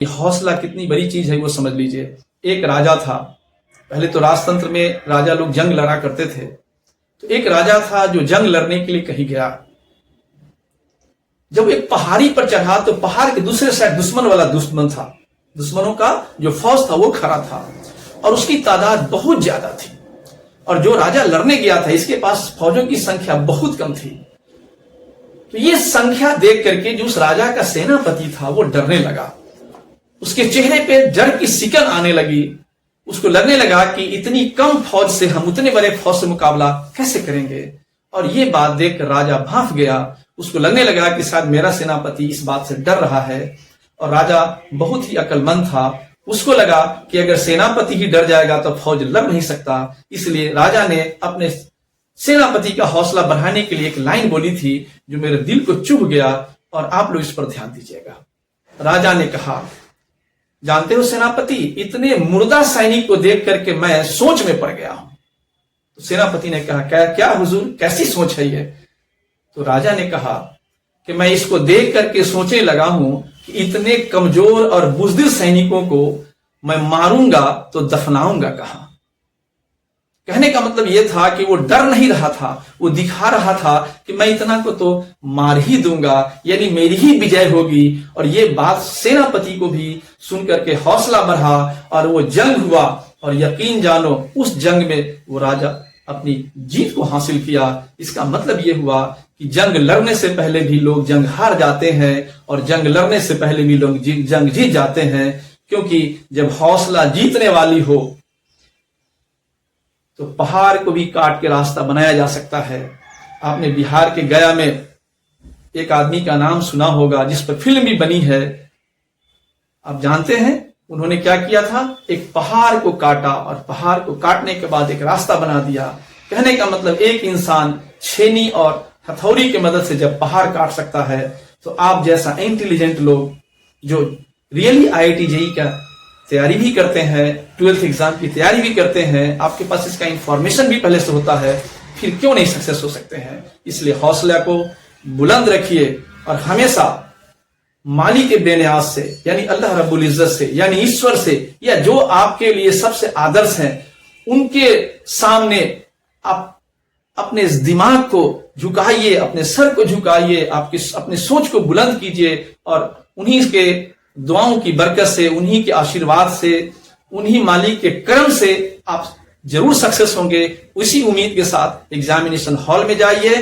हौसला कितनी बड़ी चीज है वो समझ लीजिए। एक राजा था, पहले तो राजतंत्र में राजा लोग जंग लड़ा करते थे। तो एक राजा था जो जंग लड़ने के लिए कहीं गया। जब एक पहाड़ी पर चढ़ा तो पहाड़ के दूसरे साइड दुश्मन वाला दुश्मन था, दुश्मनों का जो फौज था वो खड़ा था और उसकी तादाद बहुत ज्यादा थी। और जो राजा लड़ने गया था इसके पास फौजों की संख्या बहुत कम थी। तो ये संख्या देख करके जो उस राजा का सेनापति था वो डरने लगा। उसके चेहरे पे डर की सिकन आने लगी। उसको लगने लगा कि इतनी कम फौज से हम उतने बड़े फौज से मुकाबला कैसे करेंगे। और ये बात देख राजा भांफ गया। उसको लगने लगा कि शायद मेरा सेनापति इस बात से डर रहा है। और राजा बहुत ही अक्लमंद था, उसको लगा कि अगर सेनापति ही डर जाएगा तो फौज लड़ नहीं सकता। इसलिए राजा ने अपने सेनापति का हौसला बढ़ाने के लिए एक लाइन बोली थी जो मेरे दिल को चुभ गया, और आप लोग इस पर ध्यान दीजिएगा। राजा ने कहा, जानते हो सेनापति, इतने मुर्दा सैनिक को देख करके मैं सोच में पड़ गया हूं। तो सेनापति ने कहा, क्या हुजूर, कैसी सोच है ये? तो राजा ने कहा कि मैं इसको देख करके सोचने लगा हूं कि इतने कमजोर और बुज़दिल सैनिकों को मैं मारूंगा तो दफनाऊंगा कहां। कहने का मतलब यह था कि वो डर नहीं रहा था, वो दिखा रहा था कि मैं इतना को तो मार ही दूंगा, यानी मेरी ही विजय होगी। और ये बात सेनापति को भी सुन करके हौसला बढ़ा और वो जंग हुआ। और यकीन जानो उस जंग में वो राजा अपनी जीत को हासिल किया। इसका मतलब ये हुआ कि जंग लड़ने से पहले भी लोग जंग हार जाते हैं और जंग लड़ने से पहले भी लोग जंग जीत जाते हैं। क्योंकि जब हौसला जीतने वाली हो तो पहाड़ को भी काट के रास्ता बनाया जा सकता है। आपने बिहार के गया में एक आदमी का नाम सुना होगा जिस पर फिल्म भी बनी है। आप जानते हैं उन्होंने क्या किया था? एक पहाड़ को काटा और पहाड़ को काटने के बाद एक रास्ता बना दिया। कहने का मतलब एक इंसान छेनी और हथौड़ी की मदद से जब पहाड़ काट सकता है तो आप जैसा इंटेलिजेंट लोग जो रियली IIT JEE का तैयारी भी करते हैं, 12th एग्जाम की तैयारी भी करते हैं, आपके पास इसका इंफॉर्मेशन भी पहले से होता है, फिर क्यों नहीं सक्सेस हो सकते हैं? इसलिए हौसला को बुलंद रखिए और हमेशा मालिक के बेनियाज से, यानी अल्लाह रब्बुल इज्जत से, यानी ईश्वर से, या जो आपके लिए सबसे आदर्श हैं उनके सामने आप अपने दिमाग को झुकाइए, अपने सर को झुकाइए, आपकी अपने सोच को बुलंद कीजिए और उन्हीं के दुआओं की बरकत से, उन्हीं के आशीर्वाद से, उन्हीं मालिक के करम से आप जरूर सक्सेस होंगे। उसी उम्मीद के साथ एग्जामिनेशन हॉल में जाइए।